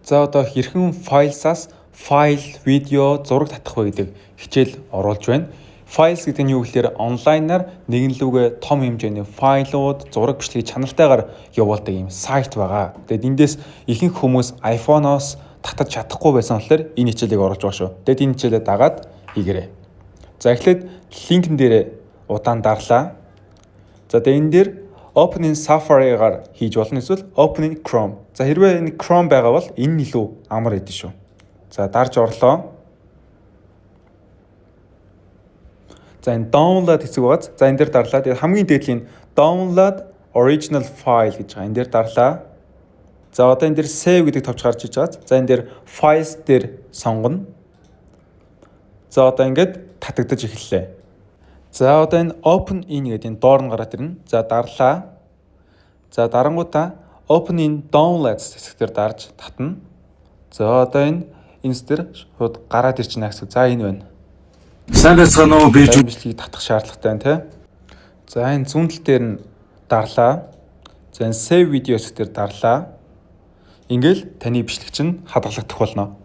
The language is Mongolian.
За одоо хэрхэн файлсаас файл, видео, зураг татах вэ гэдэг хичээл оруулж байна. Files гэдэг нь юу гэхээр онлайнаар нэгэн лүүгээ том хэмжээний файлууд, зураг бичлэгийг чанартайгаар явуулдаг юм сайт байгаа. Тэгээд эндээс ихэнх хүмүүс iPhone-оос татаж чадахгүй байсан болохоор энэ хичээлийг оруулж байгаа шүү. Тэгээд энэ хичээлээ дагаад хийгээрэй. За эхлээд линкэн дээр удаан дарлаа. За тэгээд энэ дээр Open in Safari-гаар хийж болно эсвэл Open in Chrome. За хэрвээ энэ Chrome байгаа бол энэ нь илүү амар хэдэн шүү. За дарж орлоо. За энэ download хэсэг байгааз. За энэ дээр дарлаа. Тэгээд хамгийн дээдлийн download original file гэж байгаа. Энэ дээр дарлаа. За одоо энэ дээр save гэдэг товч гарч иж байгаа. За энэ дээр files дээр сонгоно. За одоо ингээд татагдаж эхэллээ. За одоо энэ open in гэдэг энэ доор нь гараад ирнэ. За дарлаа. За дарангуудаа open in downloads хэсгээр дарж татна. За одоо энэ энэс дээр шууд гараад ирчихнэ гэсэн. За энэ байна. Сайн байцгаана уу? Би бичлэгийг татах шаардлагатай байна, тий. За энэ зүүнтэл дээр нь дарлаа. За энэ save video хэсгээр дарлаа. Ингээл таны бичлэг чинь хадгалагдах болно.